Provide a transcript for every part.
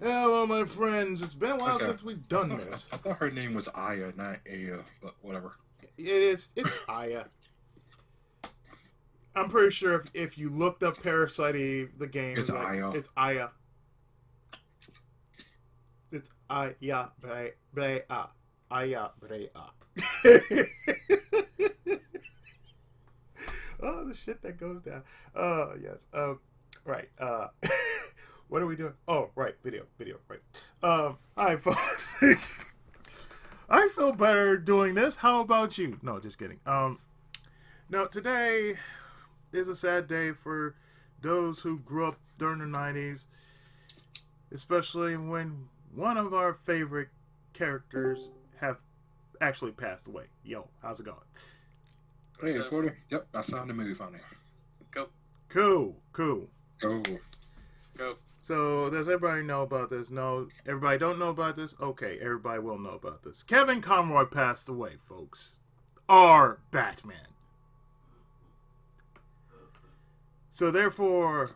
Hello, my friends. It's been a while Okay. since we've done this. I thought her name was Aya, not Aya, but whatever. It's Aya. I'm pretty sure if you looked up Parasite Eve, the game It's is like Aya. it's Aya. It's Aya Brea. Aya Brea. Oh, the shit that goes down. Oh yes. Right. What are we doing? Oh, right. Video. Right. Hi, folks. I feel better doing this. How about you? No, just kidding. No, today is a sad day for those who grew up during the 90s, especially when one of our favorite characters have actually passed away. Yo, how's it going? Hey, 40. Yep, I saw the movie finally. Go, Cool. Go. go. So, does everybody know about this? No, everybody don't know about this? Okay, everybody will know about this. Kevin Conroy passed away, folks. Our Batman. So, therefore,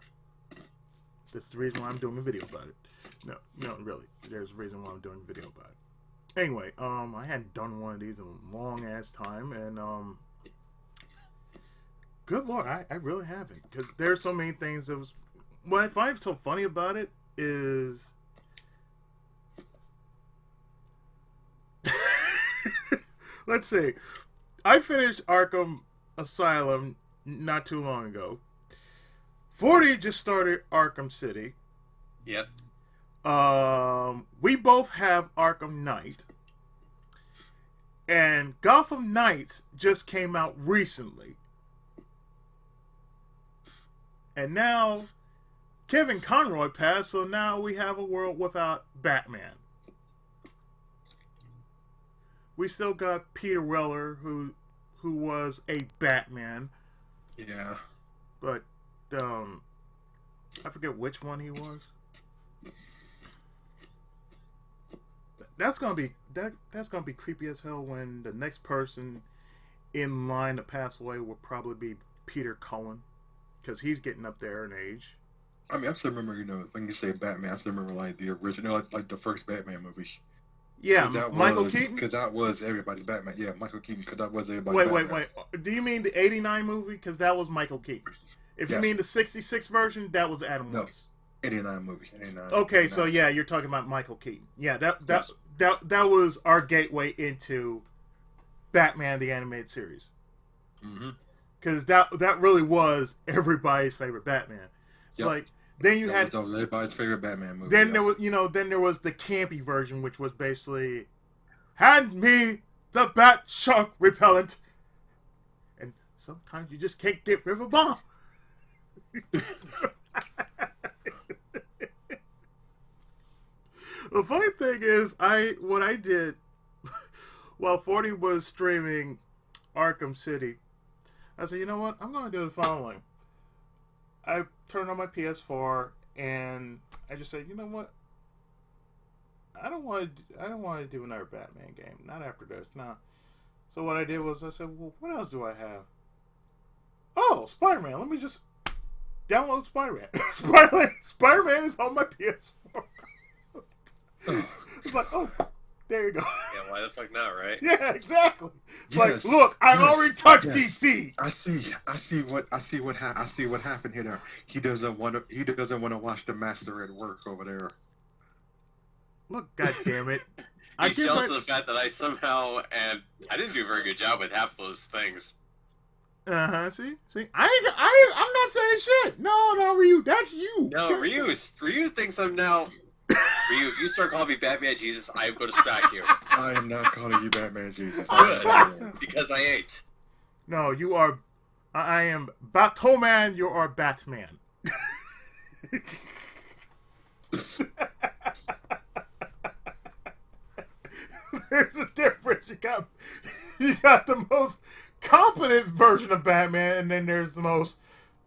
that's the reason why I'm doing a video about it. No, really. There's a reason why I'm doing a video about it. Anyway, I hadn't done one of these in a long ass time, and good lord, I really haven't, because there's so many things that was. What I find so funny about it is, let's see, I finished Arkham Asylum not too long ago. 40 just started Arkham City. Yep. We both have Arkham Knight. And Gotham Knights just came out recently. And now Kevin Conroy passed, so now we have a world without Batman. We still got Peter Weller, who was a Batman, Yeah. but I forget which one he was. That's gonna be that's gonna be creepy as hell when the next person in line to pass away will probably be Peter Cullen, because he's getting up there in age. I mean, I still remember, when you say Batman, I still remember, like, the original, like the first Batman movie. Yeah, Michael Keaton. Because that was everybody's Batman. Yeah, Michael Keaton, because that was everybody's Batman. Wait. Do you mean the '89 movie? Because that was Michael Keaton. If you Yes. mean the '66 version, that was Adam No. West. 89 movie. 89. Okay, 89. so yeah, you're talking about Michael Keaton. Yeah, Yes. that was our gateway into Batman the animated series. Mm-hmm. Because that really was everybody's favorite Batman. It's Yep. like then you That had was everybody's favorite Batman movie. then yeah. there was the campy version, which was basically hand me the bat shark repellent, and sometimes you just can't get rid of a bomb. The funny thing is, what I did while 40 was streaming Arkham City, I said, you know what? I'm going to do the following. I turned on my PS4 and I just said, you know what? I don't want to do another Batman game. Not after this. Nah. So what I did was I said, well, what else do I have? Oh, Spider-Man. Let me just download Spider-Man. Spider-Man is on my PS4. It's like, oh, there you go. Yeah, why the fuck not, right? Yeah, exactly. It's Yes, like, look, I've yes, already touched yes. DC. I see what happened here. He doesn't want to watch the master at work over there. Look, God damn it. I He's give jealous my- of the fact that I somehow, and I didn't do a very good job with half those things. See, I'm not saying shit. No, Ryu, that's you. No, Ryu thinks I'm now. Ryu, if you start calling me Batman Jesus, I'm going to smack you. I am not calling you Batman Jesus. I am Batman. Because I ain't. No, you are. I am Batman. You are Batman. There's a difference. You got the most competent version of Batman, and then there's the most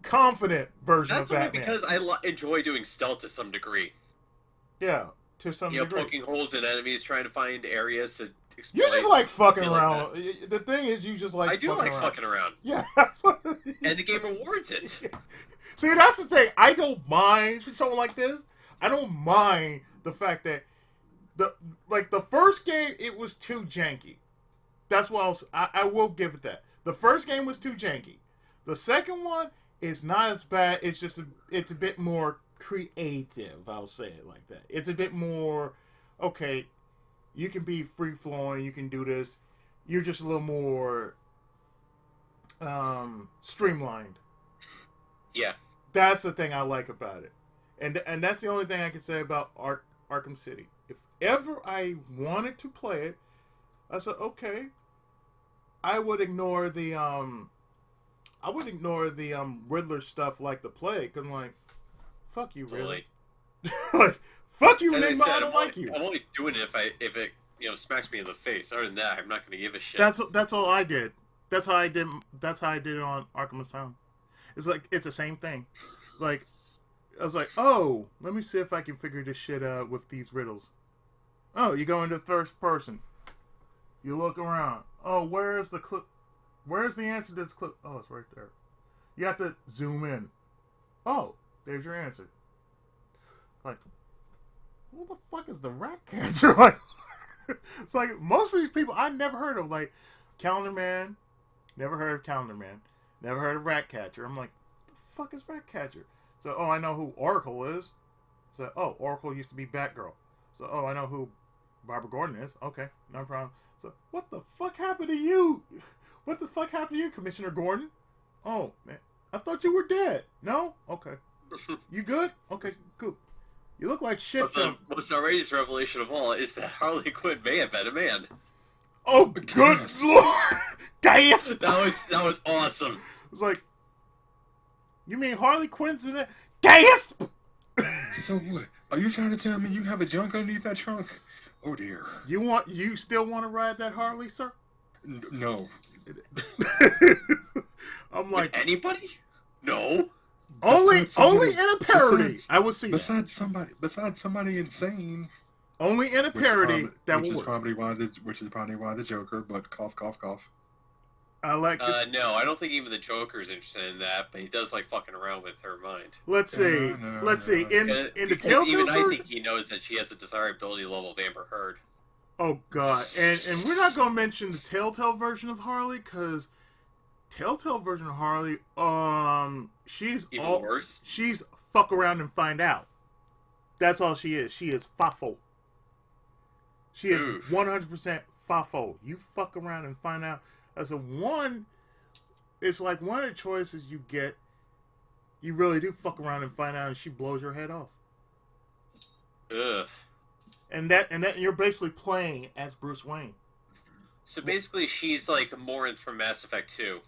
confident version That's of only Batman. because I enjoy doing stealth to some degree. Yeah, to some degree. Poking holes in enemies, trying to find areas to You exploit. just like fucking Feel like around. The thing is, you just like. I do fucking like around. fucking around. Yeah, that's what. And the game rewards it. See, that's the thing. I don't mind someone like this. I don't mind the fact that the first game, it was too janky. That's what I will give it that. The first game was too janky. The second one is not as bad. It's just it's a bit more creative. I'll say it like that. It's a bit more okay. You can be free flowing. You can do this. You're just a little more streamlined. Yeah, that's the thing I like about it, and that's the only thing I can say about Arkham City. If ever I wanted to play it, I said okay. I would ignore the Riddler stuff like the plague. I'm like, fuck you, Riddler. Like, fuck you, Enigma. I don't like you. I'm only doing it if it smacks me in the face. Other than that, I'm not going to give a shit. That's all I did. That's how I did it on Arkham Asylum. It's like it's the same thing. Like I was like, oh, let me see if I can figure this shit out with these riddles. Oh, you go into first person. You look around. Oh, where's the clip? Where's the answer to this clip? Oh, it's right there. You have to zoom in. Oh, there's your answer. Like, what the fuck is the rat catcher? Like, it's like most of these people I never heard of. Like, Calendar Man, never heard of Calendar Man. Never heard of Ratcatcher. I'm like, the fuck is Ratcatcher? So, oh, I know who Oracle is. So, oh, Oracle used to be Batgirl. So, oh, I know who Barbara Gordon is. Okay, no problem. So, what the fuck happened to you? What the fuck happened to you, Commissioner Gordon? Oh, man. I thought you were dead. No? Okay. You good? Okay, cool. You look like shit, but the most outrageous revelation of all is that Harley Quinn may have been a man. Oh, good lord! Gasp! That was awesome. It was like, you mean Harley Quinn's in it? Gasp! So what? Are you trying to tell me you have a junk underneath that trunk? Oh dear. You still want to ride that Harley, sir? No. I'm like, would anybody? No. Only in a parody. I will see. Besides somebody insane. Only in a parody which is probably why the Joker. But cough, cough, cough. I like. No, I don't think even the Joker is interested in that, but he does like fucking around with her mind. Let's see. Let's see. In the Telltale even version, I think he knows that she has the desirability level of Amber Heard. Oh god, and we're not gonna mention the Telltale version of Harley because Telltale version of Harley, she's even worse. She's fuck around and find out. That's all she is. She is fafo. She is 100% fafo. You fuck around and find out. As a one, it's like one of the choices you get. You really do fuck around and find out, and she blows your head off. Ugh. And that you're basically playing as Bruce Wayne. So basically, she's like more from Mass Effect 2.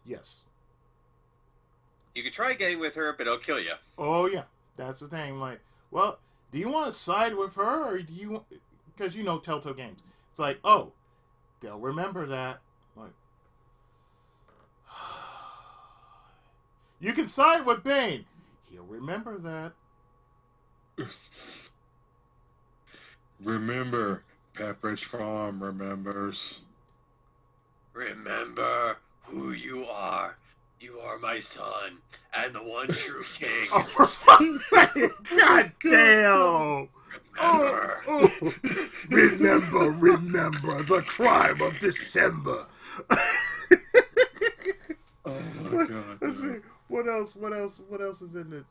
Yes. You could try getting with her, but it'll kill you. Oh yeah, that's the thing. Like, well, do you want to side with her, or do you? Because you know Telltale games. It's like, oh, they'll remember that. Like, you can side with Bane. He'll remember that. Remember, Pepperidge Farm remembers. Remember who you are. You are my son, and the one true king. Oh, for fuck's sake! God damn! Remember. Remember the crime of December. Oh my god. What else is in it?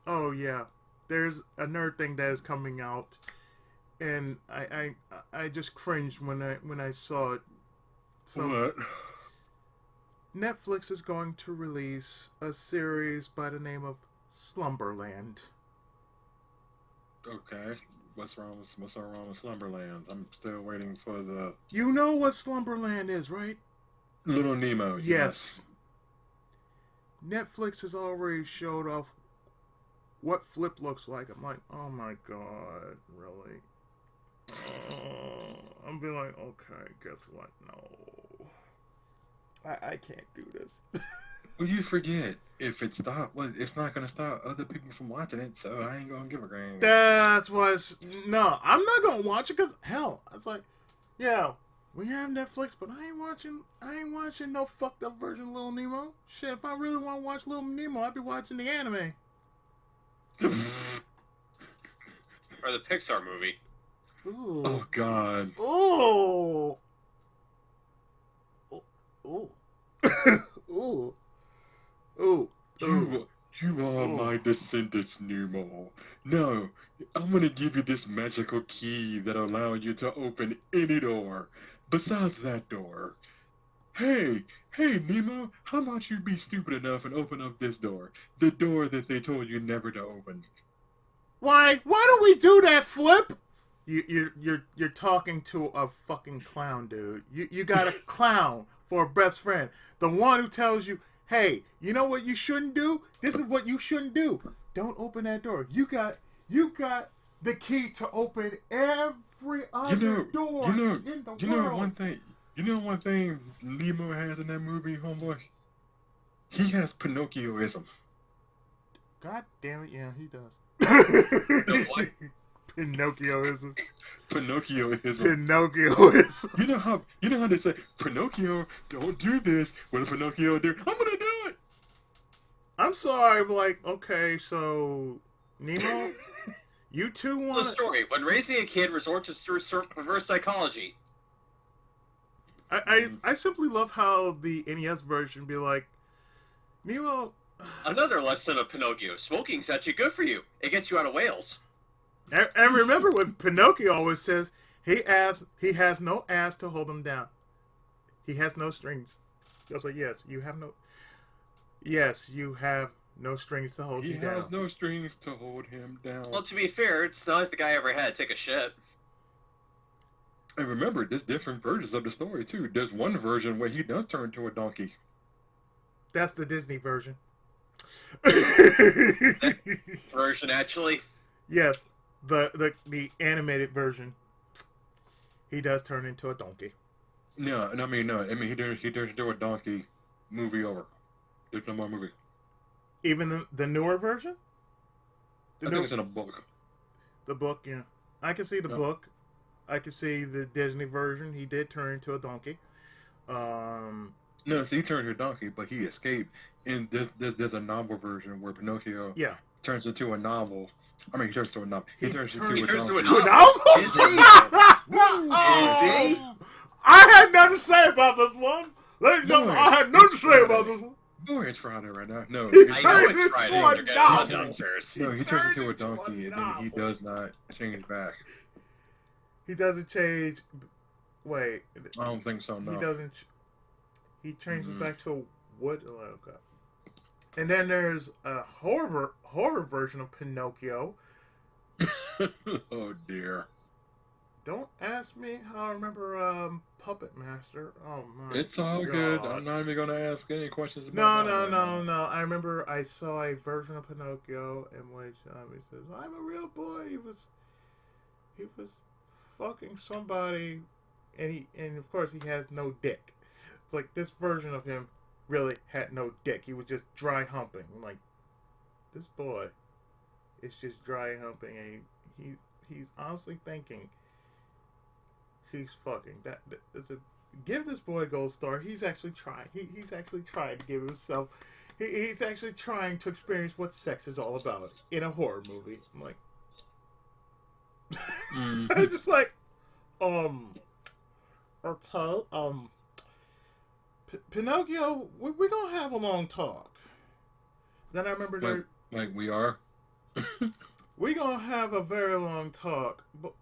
Oh yeah. There's another thing that is coming out, and I just cringed when I saw it. So, what? Netflix is going to release a series by the name of Slumberland. Okay. What's wrong with Slumberland? I'm still waiting for the... You know what Slumberland is, right? Little Nemo. Yes. Netflix has already showed off what Flip looks like. I'm like, oh my god, really? I'm being like, okay, guess what? No. I can't do this. Well, you forget. If it stopped, well, it's not going to stop other people from watching it, so I ain't going to give a grand. That's what's... No, I'm not going to watch it because, hell, it's like, yeah, we have Netflix, but I ain't watching no fucked up version of Little Nemo. Shit, if I really want to watch Little Nemo, I'd be watching the anime. or the Pixar movie. Ooh. Oh God. Ooh. Ooh. Ooh. Ooh. You are Ooh. my descendants, Nemo. No, I'm gonna give you this magical key that'll allow you to open any door besides that door. Hey, hey, Nemo, how about you be stupid enough and open up this door? The door that they told you never to open. Why don't we do that, Flip? You're talking to a fucking clown, dude. You got a clown for a best friend. The one who tells you, hey, you know what you shouldn't do? This is what you shouldn't do. Don't open that door. You got the key to open every other door in the you know world. one thing. You know one thing Nemo has in that movie, homeboy. He has Pinocchioism. God damn it, yeah, he does. No, what? Pinocchioism. Pinocchioism. Pinocchioism. You know how they say Pinocchio, don't do this. What did Pinocchio do? I'm gonna do it. I'm sorry, but like, okay, so Nemo, you two The want story: when raising a kid, resort to reverse psychology. I simply love how the NES version be like, Nemo. Another lesson of Pinocchio: smoking's actually good for you. It gets you out of whales. And remember when Pinocchio always says he has no ass to hold him down. He has no strings. I was like, yes, you have no strings to hold He you down. has no strings to hold him down. Well, to be fair, it's not like the guy ever had to take a shit. And remember, there's different versions of the story too. There's one version where he does turn into a donkey. That's the Disney version. Version, actually. Yes, the animated version. He does turn into a donkey. No, and I mean he turns into a donkey. Movie over. There's no more movie. Even the newer version. I think it's in a book. The book, yeah. I can see the book. I can see the Disney version. He did turn into a donkey. No, see, he turned into a donkey, but he escaped. And there's a novel version where Pinocchio turns into a novel. I mean, he turns into a novel. He turns into a donkey. novel? Is he? Is he? I had nothing to say about this one. Ladies and gentlemen, I had nothing to say about this one. Boy, it's Friday right now. No, I know it's into Friday. a They're getting novel. downstairs. no, he turns into a into a donkey, and then he novel. does not change back. He doesn't change. Wait. I don't think so. No. He doesn't. He changes back to a wood. Oh, God. And then there's a horror version of Pinocchio. Oh dear. Don't ask me how I remember Puppet Master. Oh my. It's all God. good. I'm not even gonna ask any questions about that. No. I remember I saw a version of Pinocchio in which he says, "I'm a real boy." He was fucking somebody, and of course he has no dick. It's like this version of him really had no dick. He was just dry humping. I'm like, this boy is just dry humping, and he's honestly thinking he's fucking. That is a give this boy a gold star. He's actually trying. He's actually trying to give himself. He's actually trying to experience what sex is all about in a horror movie. I'm like, it's just like, okay, Pinocchio, we're gonna have a long talk. Then I remember like we are. We're gonna have a very long talk. But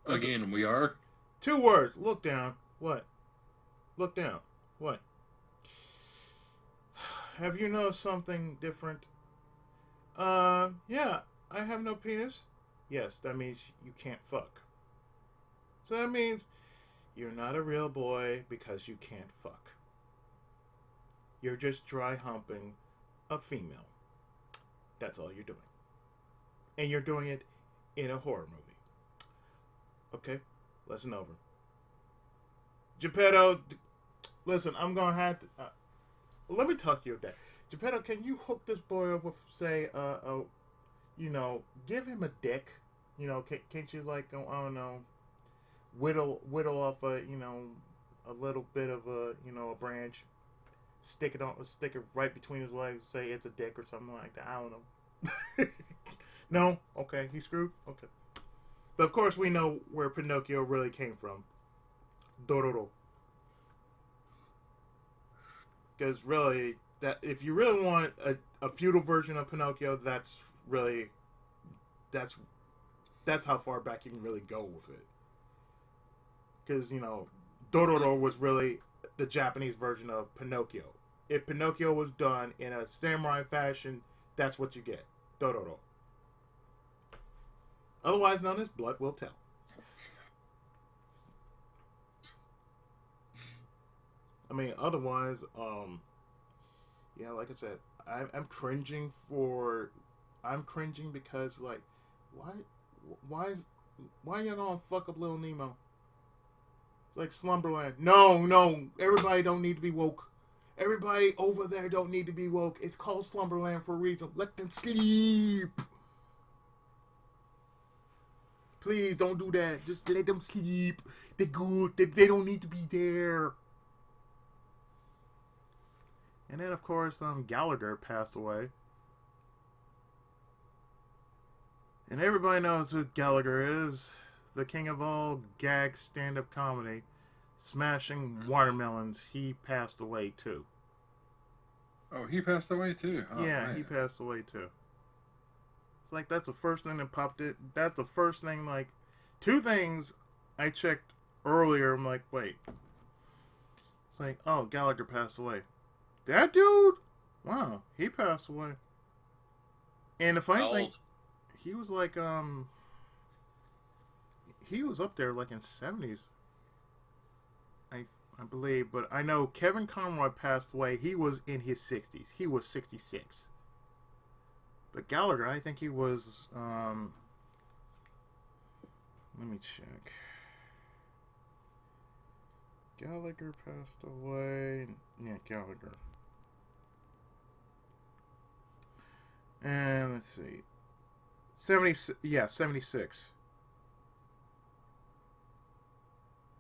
Again, we are. 2 words. Look down. What? Look down. What? Have you noticed something different? Yeah. I have no penis. Yes, that means you can't fuck. So that means you're not a real boy because you can't fuck. You're just dry humping a female. That's all you're doing. And you're doing it in a horror movie. Okay? Lesson over. Geppetto, listen, I'm going to have to... let me talk to your dad. Geppetto, can you hook this boy up with, say, give him a dick? Can't you, like, I don't know, whittle off a little bit of a branch, stick it right between his legs, say it's a dick or something like that. I don't know. No? Okay, he's screwed? Okay. But of course, we know where Pinocchio really came from. Dororo. Because really, that if you really want a feudal version of Pinocchio, that's really that's that's how far back you can really go with it. Because Dororo was really the Japanese version of Pinocchio. If Pinocchio was done in a samurai fashion, that's what you get. Dororo. Otherwise known as Blood Will Tell. I mean, otherwise, yeah, like I said, I'm cringing for, I'm cringing because like, why, why, why you gonna fuck up Little Nemo? It's like Slumberland. No, no, everybody don't need to be woke. Everybody over there don't need to be woke. It's called Slumberland for a reason. Let them sleep. Please don't do that. Just let them sleep. They're good. They don't need to be there. And then, of course, Gallagher passed away. And everybody knows who Gallagher is. The king of all gag stand-up comedy. Smashing watermelons. He passed away, too. Oh, he passed away, too? Oh, yeah, man. he passed away, too. It's like, that's the first thing that popped it. That's the first thing, like... Two things I checked earlier. I'm like, wait. It's like, oh, Gallagher passed away. That dude? Wow, he passed away. And the funny thing, he was like, he was up there like in 70s. I believe, but I know Kevin Conroy passed away. He was in his 60s. He was 66. But Gallagher, I think he was, let me check. Gallagher passed away. Yeah, Gallagher. And let's see. 76.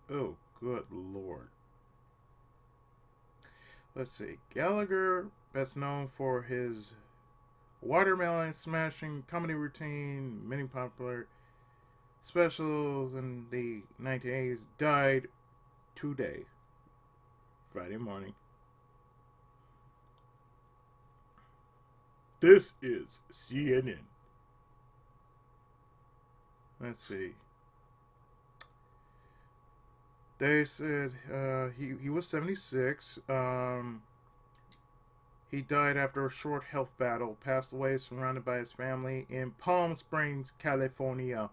Oh, good lord. Let's see. Gallagher, best known for his watermelon smashing comedy routine, many popular specials in the 1980s, died today, Friday morning. This is CNN. Let's see. They said he was 76. He died after a short health battle. Passed away surrounded by his family in Palm Springs, California.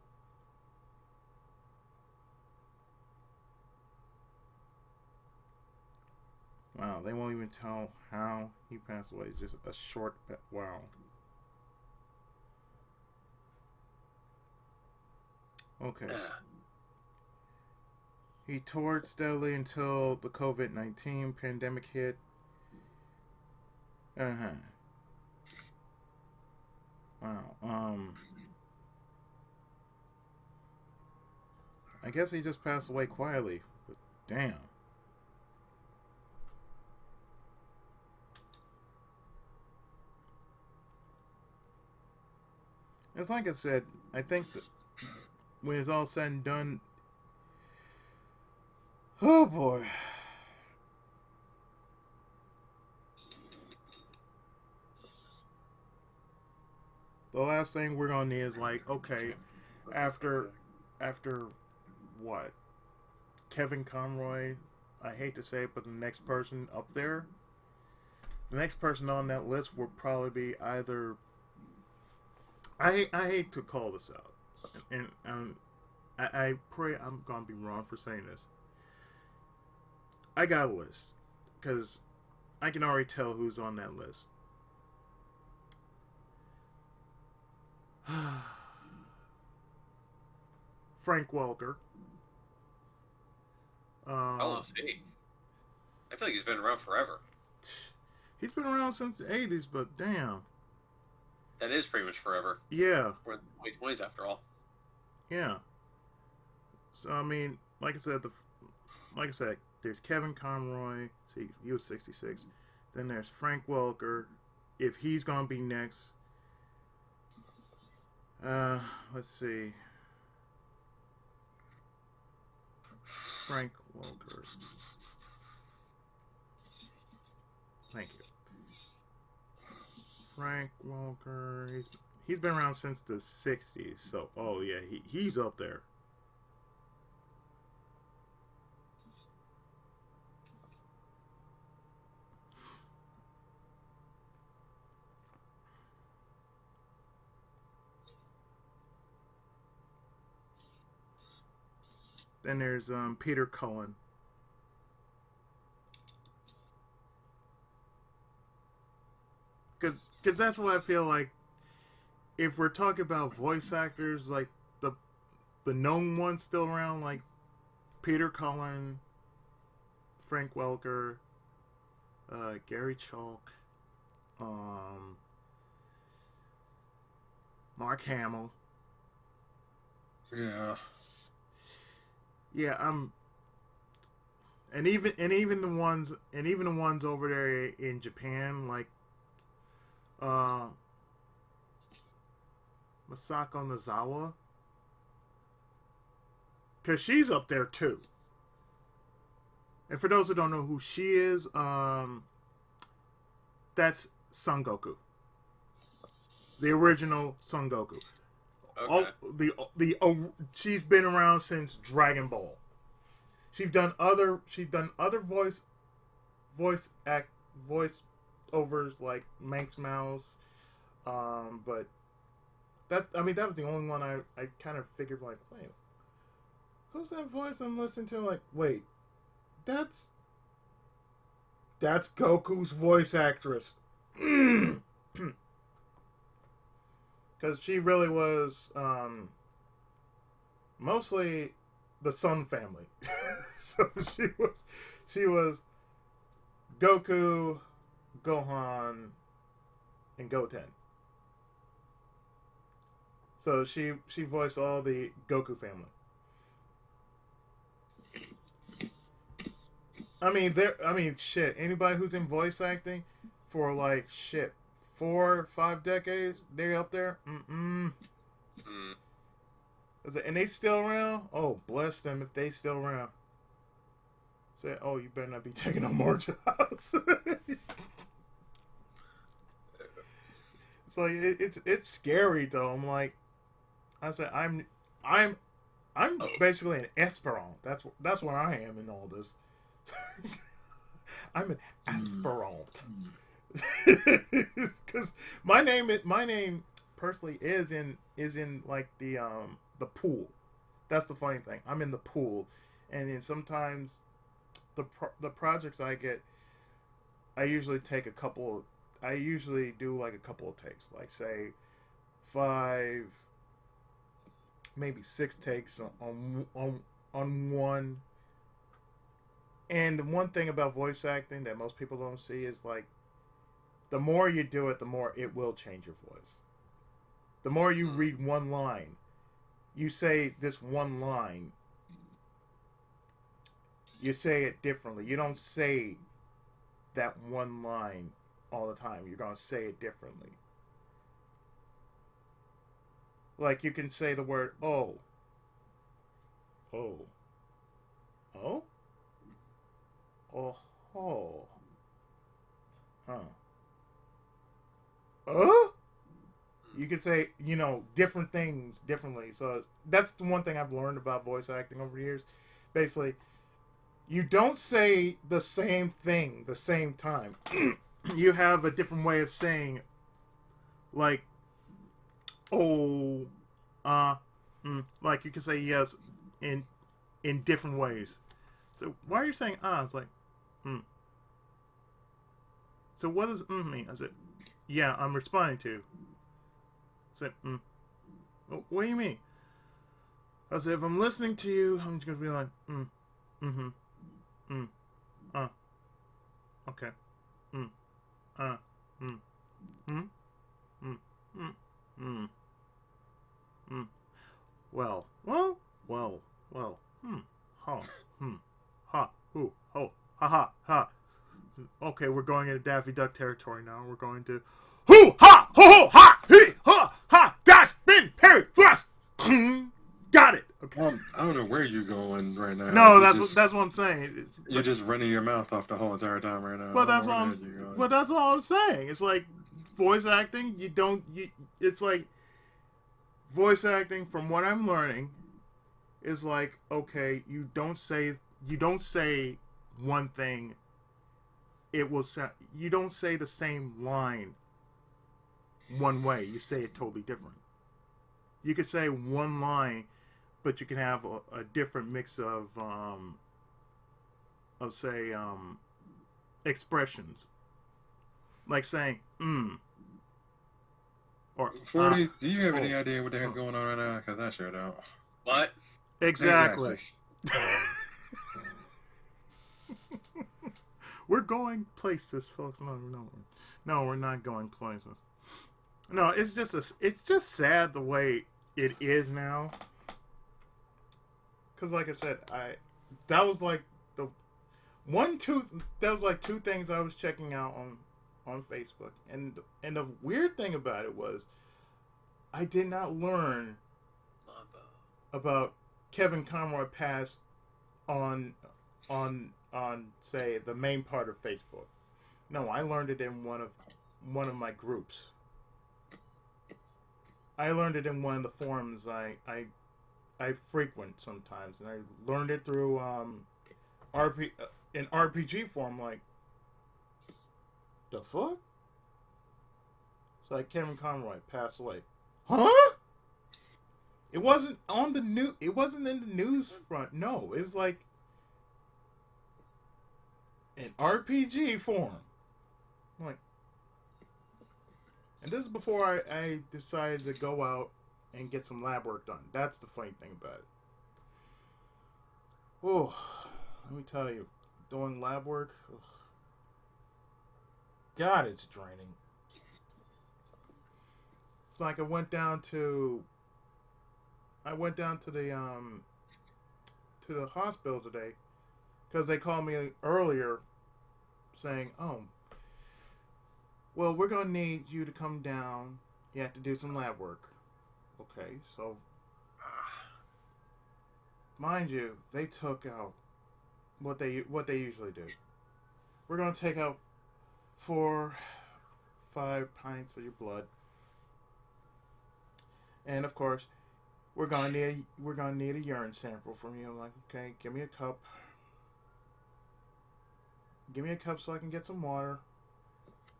Wow, they won't even tell how he passed away. It's just a short... Wow. Okay. He toured steadily until the COVID-19 pandemic hit. Wow. I guess he just passed away quietly. But damn. It's like I said, I think that when it's all said and done, oh boy. The last thing we're gonna need is like, okay, after what? Kevin Conroy, I hate to say it, but the next person up there, the next person on that list will probably be either... I hate to call this out, and I pray I'm gonna be wrong for saying this. I got a list because I can already tell who's on that list. Frank Welker. How old is he? I feel like he's been around forever. He's been around since the 80s, but damn. That is pretty much forever. Yeah. We're in the 2020s after all. Yeah. So I mean, like I said, there's Kevin Conroy. See, he was 66. Then there's Frank Welker. If he's gonna be next, let's see. Frank Welker. Thank you. Frank Welker. He's been around since the 60s. So, oh yeah, he's up there. Then there's Peter Cullen. Because that's what I feel like. If we're talking about voice actors, like the known ones still around, like Peter Cullen, Frank Welker, Gary Chalk, Mark Hamill. Yeah. Yeah, and even the ones over there in Japan, like Masako Nozawa, because she's up there too. And for those who don't know who she is, that's Son Goku, the original Son Goku. Okay. She's been around since Dragon Ball. She's done other voice overs like Manx Mouse, but that was the only one I kind of figured, like, wait, who's that voice I'm listening to? Like, wait, that's Goku's voice actress. Because she really was mostly the Sun family. So she was Goku, Gohan, and Goten. So she voiced all the Goku family. Shit. Anybody who's in voice acting for like 4 or 5 decades, they're up there. And they still around? Oh, bless them if they still around. Say, oh, you better not be taking on more jobs. It's like it's scary though. I'm like, I said I'm basically an aspirant. That's what I am in all this. I'm an aspirant. Because my name personally is in like the pool. That's the funny thing. I'm in the pool, and then sometimes the projects I get, I usually do like a couple of takes, like say 5, maybe 6 takes on one. And the one thing about voice acting that most people don't see is, like, the more you do it, the more it will change your voice. The more you read one line, you say this one line, you say it differently. You don't say that one line all the time. You're going to say it differently. Like, you can say the word, oh. Oh. Oh? Oh. Oh. Huh. You can say, different things differently. So that's the one thing I've learned about voice acting over the years. Basically, you don't say the same thing the same time. You have a different way of saying, like, oh, like you can say yes in different ways. So why are you saying It's like, So what does mean? I said, yeah, I'm responding to. I said, what do you mean? I said, if I'm listening to you, I'm just gonna be like, okay, well, ha, ha, hoo, ho, ha, ha, ha. Okay, we're going into Daffy Duck territory now. We're going to hoo, ha, ho, ho, ha, he, ha, ha, dash, bin, parry, thrust. Got it. Okay. I don't know where you're going right now. No, You're that's what I'm saying. you're just running your mouth off the whole entire time right now. Well, I don't that's know all where I'm. the heck you're going. Well, that's all I'm saying. It's like voice acting. It's like voice acting. From what I'm learning, is like okay. You don't say one thing. It will sound. You don't say the same line one way. You say it totally different. You could say one line, but you can have a different mix of say expressions, like saying or 40, do you have any idea what the heck's going on right now? Because I sure don't. What? exactly. We're going places, folks. No, we're not going places. No, it's just sad the way it is now. Because, like I said, that was like two things I was checking out on Facebook, and the weird thing about it was I did not learn about Kevin Conroy passed on say the main part of Facebook. No, I learned it in one of my groups. I learned it in one of the forums I frequent sometimes, and I learned it through an RPG forum. Like, the fuck? It's like Kevin Conroy passed away. Huh? It wasn't on the new. It wasn't in the news front. No, it was like an RPG forum. I'm like, and this is before I decided to go out and get some lab work done. That's the funny thing about it. Oh, let me tell you, doing lab work, ugh. God, it's draining. It's like I went down to the hospital today because they called me earlier saying, "Oh, well, we're gonna need you to come down. You have to do some lab work." Okay, so mind you, they took out what they usually do. We're gonna take out 4-5 pints of your blood, and of course, we're gonna need a urine sample from you. I'm like, okay, give me a cup. Give me a cup so I can get some water.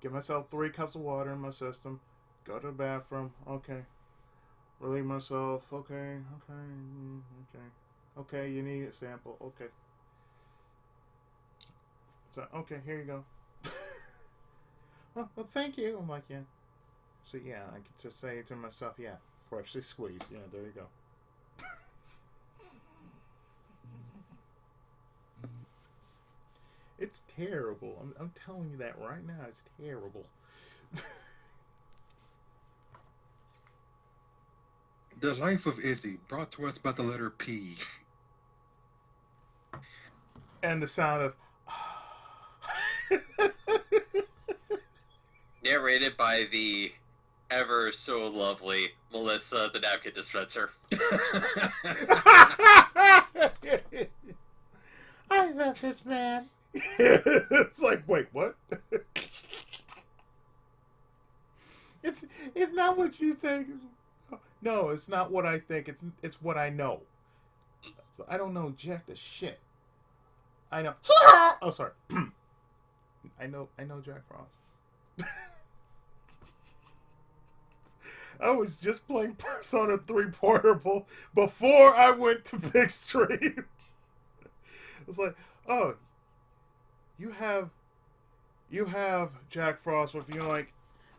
Give myself 3 cups of water in my system. Go to the bathroom. Okay. Relieve myself. Okay. Okay, you need a sample. Okay. So, okay, here you go. Oh, well, thank you. I'm like, yeah. So, yeah, I could just say to myself, yeah, freshly squeezed. Yeah, there you go. It's terrible. I'm telling you that right now. It's terrible. The Life of Izzy, brought to us by the letter P. And the sound of... Narrated by the ever so lovely Melissa, the napkin dispenser. I love this man. It's like, wait, what? It's not what you think. No, it's not what I think. It's what I know. So I don't know jack the shit. I know. Oh, sorry. I know Jack Frost. I was just playing Persona 3 Portable before I went to Big Stream. It's like, oh, you have Jack Frost with you. Like,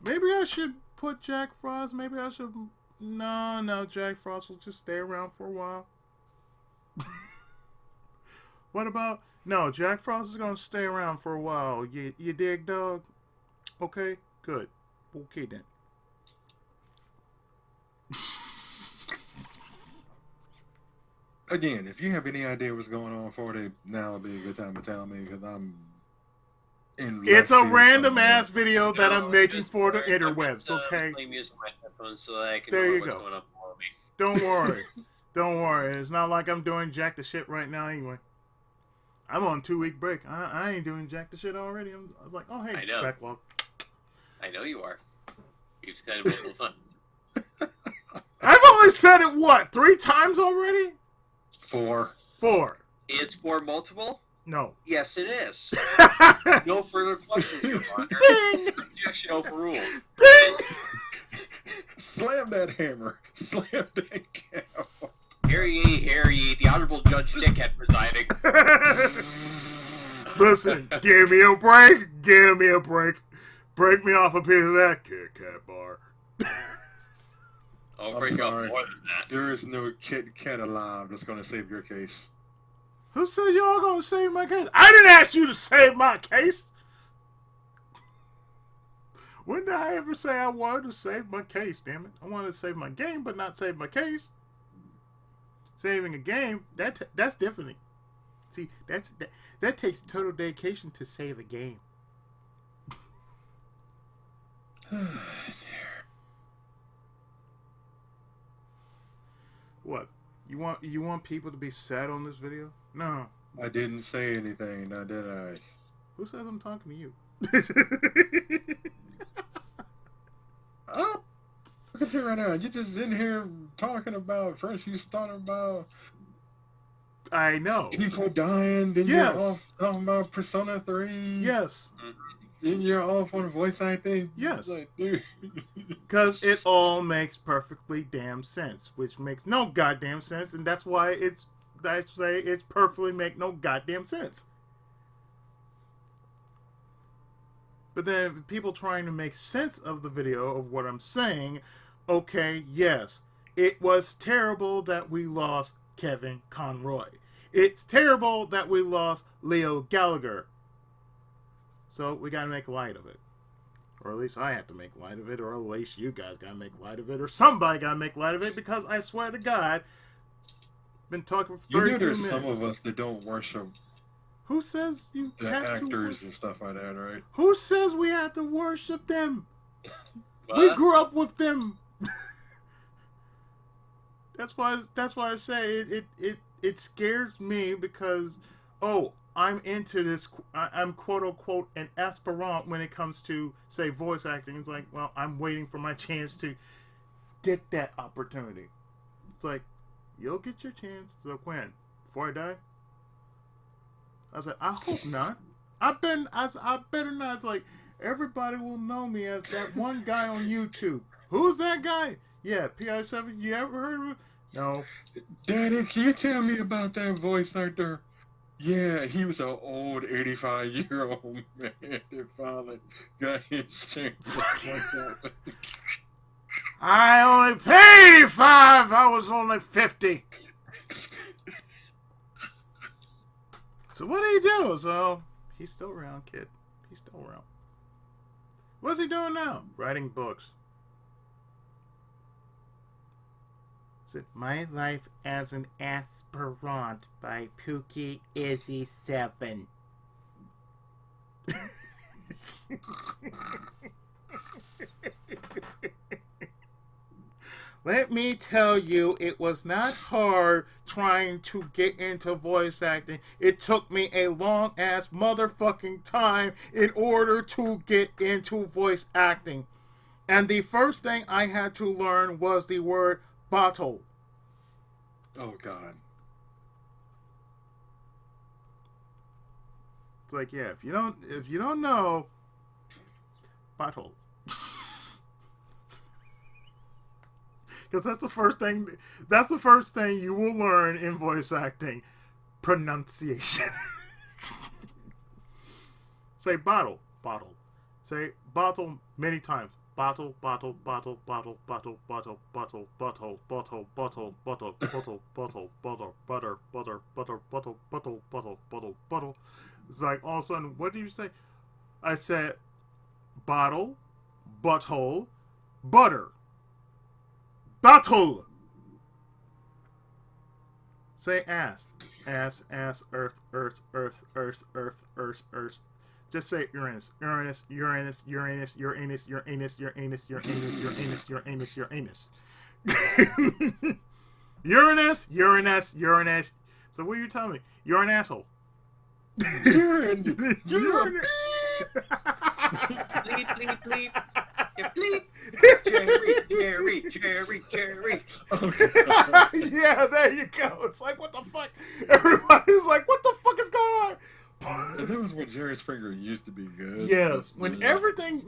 maybe I should put Jack Frost. Maybe I should. No, Jack Frost will just stay around for a while. What about? No, Jack Frost is gonna stay around for a while. You dig, dog? Okay, good. Okay then. Again, if you have any idea what's going on for it, now would be a good time to tell me because I'm in. It's a random ass video that I'm making for the interwebs. I'm Okay. playing music on my headphones so that I can There know you what's go. going on for me. Don't worry. Don't worry. It's not like I'm doing jack the shit right now anyway. I'm on 2-week break. I ain't doing jack the shit already. I was like, oh, hey, I know. backlog. I know you are. You've said it multiple times. I've only said it, what, 3 times already? 4. 4. Is 4 multiple? No. Yes, it is. No further questions, Your Honor. Ding! Objection overruled. Ding! Slam that hammer. Slam that gavel. Hear ye, the Honorable Judge Dickhead presiding. Listen, give me a break. Give me a break. Break me off a piece of that Kit Kat bar. I'll I'm break up sorry. more than that. There is no Kit Kat alive that's going to save your case. Who said y'all gonna save my case? I didn't ask you to save my case. When did I ever say I wanted to save my case, damn it? I wanted to save my game, but not save my case. Saving a game, that's different. See, that takes total dedication to save a game. What? You want people to be sad on this video? No. I didn't say anything, now did I? Who says I'm talking to you? Oh, look at you right now. You're just in here talking about, first you started about I know. people dying, then Yes. you're off talking about Persona 3. Yes. Then you're off on voice acting. Yes. Like, dude. Because it all makes perfectly damn sense, which makes no goddamn sense, and that's why I say it's perfectly make no goddamn sense. But then people trying to make sense of the video of what I'm saying, okay, yes, it was terrible that we lost Kevin Conroy. It's terrible that we lost Leo Gallagher. So we gotta make light of it. Or at least I have to make light of it, or at least you guys gotta make light of it, or somebody gotta make light of it, because I swear to God, been talking for 32 You know there's minutes. some of us that don't worship Who says you the have actors to? and stuff like that, right? Who says we have to worship them? What? We grew up with them. That's why I say it scares me because I'm into this. I'm quote unquote an aspirant when it comes to say voice acting. It's like, well, I'm waiting for my chance to get that opportunity. It's like, you'll get your chance. So when? Before I die? I was like, I hope not. I better not. It's like, everybody will know me as that one guy on YouTube. Who's that guy? Yeah, PI7. You ever heard of him? No. Daddy, can you tell me about that voice actor? Yeah, he was an old 85-year-old man that finally got his chance. I only paid 5. I was only 50. So what do you do? So he's still around, kid. He's still around. What's he doing now? Writing books. Is it My Life as an Aspirant by Pookie Izzy 7? Let me tell you, it was not hard trying to get into voice acting. It took me a long ass motherfucking time in order to get into voice acting. And the first thing I had to learn was the word bottle. Oh, God. It's like, yeah, if you don't know, bottle. Because that's the first thing you will learn in voice acting. Pronunciation. Say bottle, bottle. Say bottle many times. Bottle, bottle, bottle, bottle, bottle, bottle, bottle, bottle, bottle, bottle, bottle, bottle, bottle, butter, butter, butter, butter, bottle, bottle, bottle, bottle, bottle. It's like all of a sudden, what did you say? I said bottle, butthole, butter. Bottle. Say ass. Ass, ass, earth, earth, earth, earth, earth, earth, earth. Just say Uranus. Uranus, Uranus, Uranus, Uranus, Uranus, Uranus, Uranus, Uranus, Uranus, Uranus. Uranus, Uranus, Uranus. So what are you telling me? You're an asshole. You're Uranus. Bleep, bleep, bleep. Yeah, bleep. Jerry. Yeah, there you go. It's like, what the fuck? Everybody's like, what the fuck is going on? And that was when Jerry Springer used to be good. Yes, when everything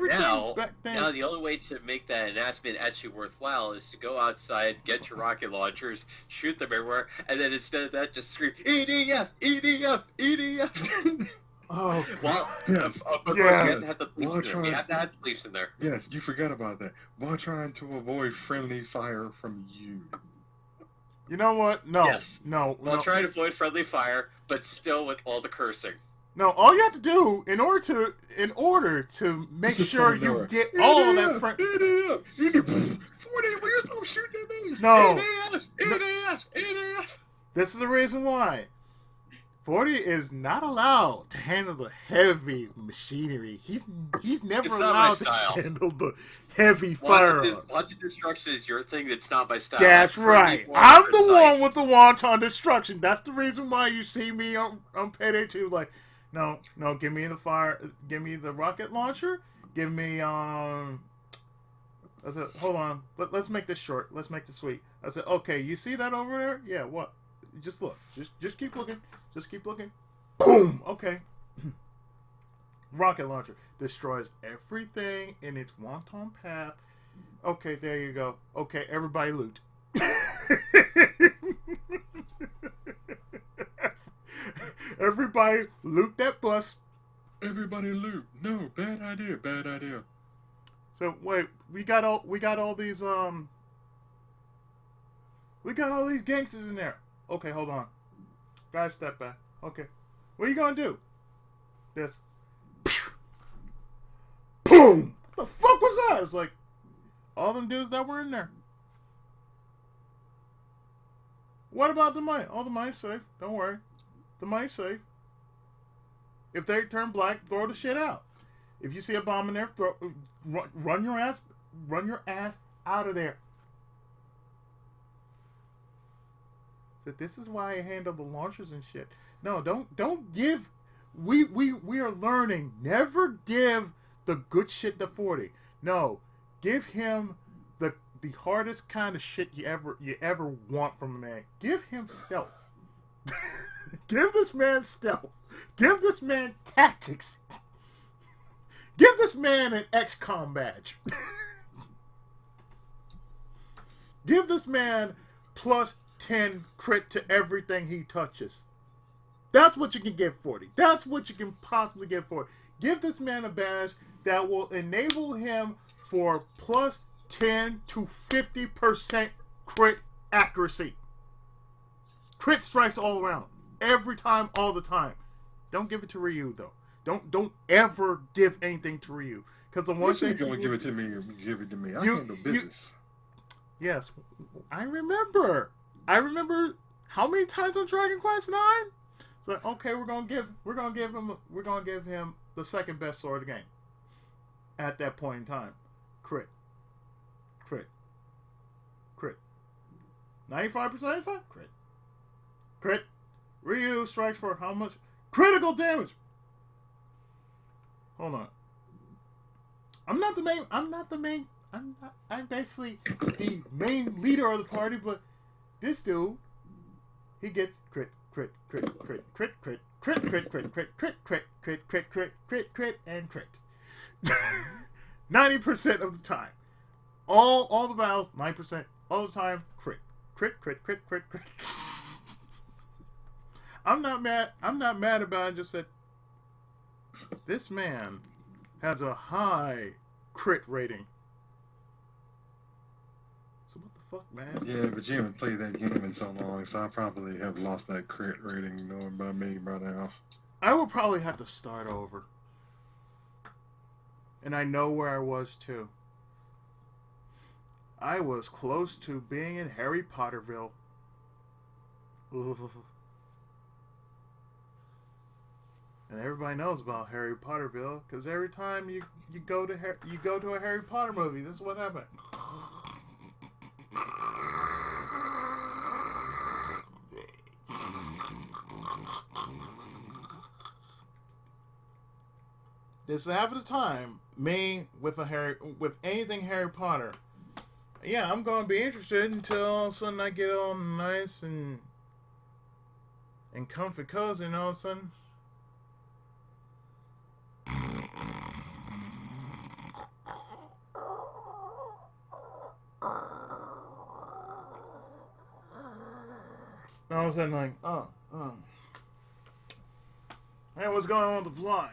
Now back then. the only way to make that enactment actually worthwhile is to go outside, get your rocket launchers, shoot them everywhere, and then instead of that, just scream EDF, EDF, EDF. Oh, Well, Yes. of course, Yes. we have to have the bleeps in there. We have to have the bleeps in there. Yes, you forgot about that. While trying to avoid friendly fire from you. you know what? No, Yes. no, While no. trying to avoid friendly fire, but still with all the cursing. No, all you have to do in order to make Just sure phone you number. get all of that friend. EDF, EDF. 40, will you stop shooting at me? No, EDF, EDF, EDF. this is the reason why. 40 is not allowed to handle the heavy machinery. He's never It's not my allowed to style. handle the heavy firearms. Wanted destruction is your thing. That's not my style. That's I'm right. more I'm the precise. one with the wonton destruction. That's the reason why you see me on Payday 2. Like, no, give me the fire. Give me the rocket launcher. Give me I said, hold on. Let's make this short. Let's make this sweet. I said, okay, you see that over there? Yeah. What? Just look. Just keep looking. Just keep looking. Boom. Okay. Rocket launcher destroys everything in its wonton path. Okay, there you go. Okay, everybody loot. Everybody loot that bus. Everybody loot. No, bad idea, bad idea. So wait, we got all these gangsters in there. Okay, hold on. Guys, step back. Okay. What are you gonna do? This. Boom! What the fuck was that? It's like all them dudes that were in there. What about the money? All the money's safe. Don't worry. The money's safe. If they turn black, throw the shit out. If you see a bomb in there, run your ass out of there. So this is why I handle the launchers and shit. No, don't give. We are learning. Never give the good shit to 40. No, give him the hardest kind of shit you ever want from a man. Give him stealth. Give this man stealth. Give this man tactics. Give this man an XCOM badge. Give this man plus 10 crit to everything he touches. That's what you can give 40. That's what you can possibly give 40. Give this man a badge that will enable him for plus 10 to 50% crit accuracy. Crit strikes all around. Every time, all the time. Don't give it to Ryu, though. Don't ever give anything to Ryu. Because the one thing... You're going to give it to me, give it to me. I handle business. Yes. I remember how many times on Dragon Quest 9? So okay, we're gonna give him the second best sword of the game. At that point in time. Crit. 95% of the time? Crit. Ryu strikes for how much? Critical damage! Hold on. I'm basically the main leader of the party, but this dude, he gets crit, and crit. 90% of the time. All the battles, 9%, all the time, crit. I'm not mad about it, just that this man has a high crit rating. So what the fuck, man? Yeah, but you haven't played that game in so long, so I probably have lost that crit rating knowing by me by now. I would probably have to start over. And I know where I was too. I was close to being in Harry Potterville. Ooh. And everybody knows about Harry Potterville because every time you go to a Harry Potter movie, this is what happened. this is half of the time, me with anything Harry Potter. Yeah, I'm gonna be interested until all of a sudden I get all nice and comfy cozy, and all of a sudden. And all of a sudden, like, hey, what's going on with the plot?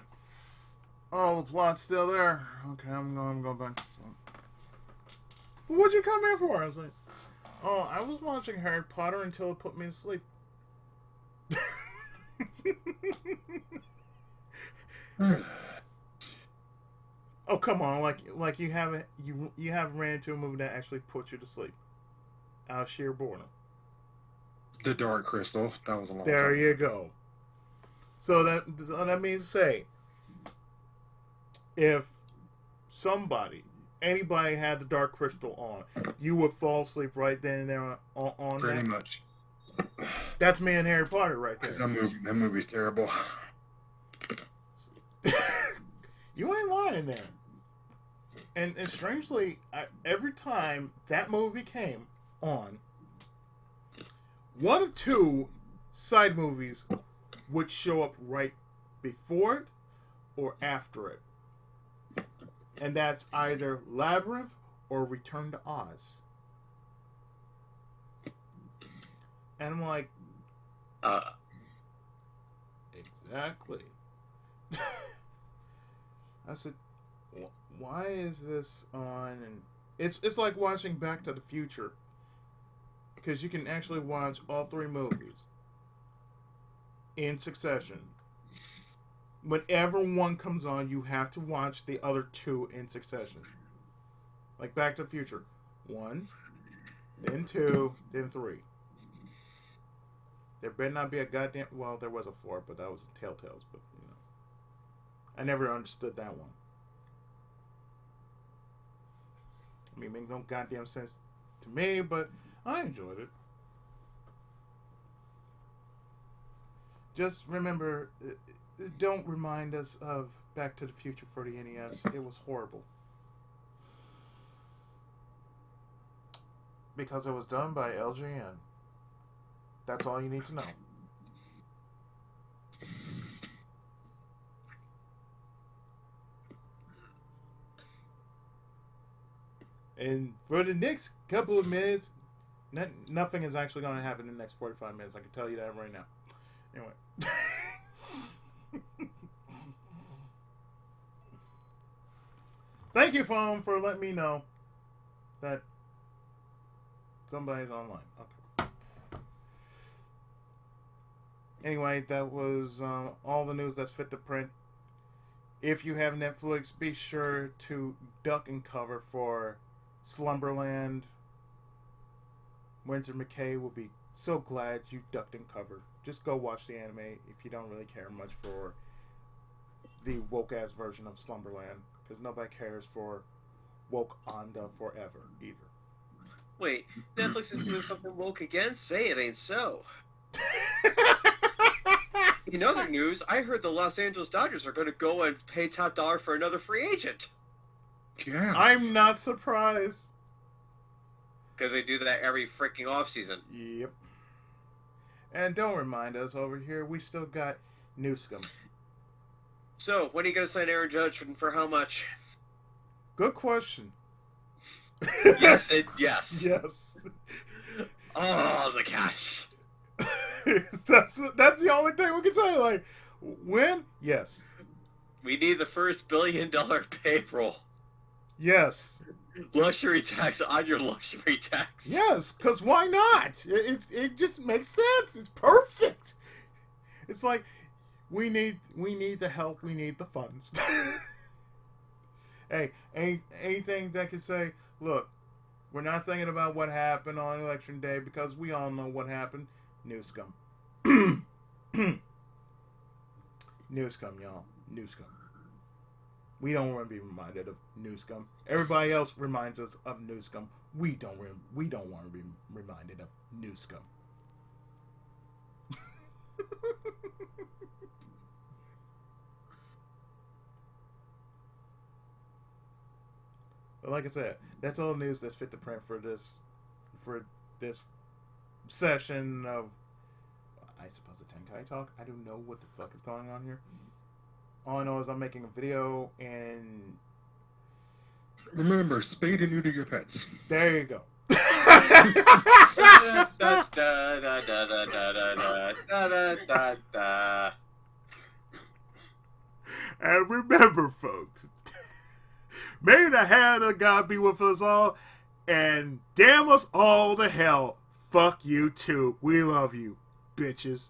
Oh, the plot's still there. Okay, I'm going back to sleep. What'd you come here for? I was like, oh, I was watching Harry Potter until it put me to sleep. Oh, come on, like you haven't ran into a movie that actually puts you to sleep out of sheer boredom. The Dark Crystal. That was a long time. There you go. So that means to say, if anybody had the Dark Crystal on, you would fall asleep right then and there on Pretty that. much. That's me and Harry Potter right there. That movie's terrible. You ain't lying there. And strangely, every time that movie came on, one of two side movies would show up right before it or after it. And that's either Labyrinth or Return to Oz. And I'm like, exactly. I said, why is this on? And it's like watching Back to the Future, because you can actually watch all three movies in succession. Whenever one comes on, you have to watch the other two in succession. Like Back to the Future, 1, then 2, then 3. There better not be a goddamn. Well, there was a 4, but that was Telltales. But I never understood that one. I mean, it makes no goddamn sense to me, but I enjoyed it. Just remember, don't remind us of Back to the Future for the NES. It was horrible. Because it was done by LJN. That's all you need to know. And for the next couple of minutes, nothing is actually going to happen in the next 45 minutes. I can tell you that right now. Anyway. Thank you, phone, for letting me know that somebody's online. Okay. Anyway, that was all the news that's fit to print. If you have Netflix, be sure to duck and cover for Slumberland. Winsor McKay will be so glad you ducked and covered. Just go watch the anime if you don't really care much for the woke-ass version of Slumberland, because nobody cares for woke Anda forever either. Wait, Netflix is doing something woke again? Say it ain't so. In other news, I heard the Los Angeles Dodgers are going to go and pay top dollar for another free agent. Yeah. I'm not surprised. Because they do that every freaking offseason. Yep. And don't remind us over here, we still got Newscomb. So, when are you going to sign Aaron Judge for how much? Good question. Yes and yes. Yes. Oh, the cash. that's the only thing we can say. Like, when? Yes. We need the first $1 billion payroll. Yes. Luxury tax on your luxury tax. Yes, because why not? It just makes sense. It's perfect. It's like, we need the help. We need the funds. Hey, anything that can say, look, we're not thinking about what happened on election day because we all know what happened. Newscomb. Newscomb, y'all. Newscomb. We don't want to be reminded of Newscomb. Everybody else reminds us of Newscomb. We don't want to be reminded of Newscomb. But like I said, that's all the news that's fit to print for this session of, I suppose, a Tenkai talk. I don't know what the fuck is going on here. All I know is I'm making a video, and Remember, spade and neuter your pets. there you go. And remember, folks, may the hand of God be with us all, and damn us all to hell. Fuck you too. We love you, bitches.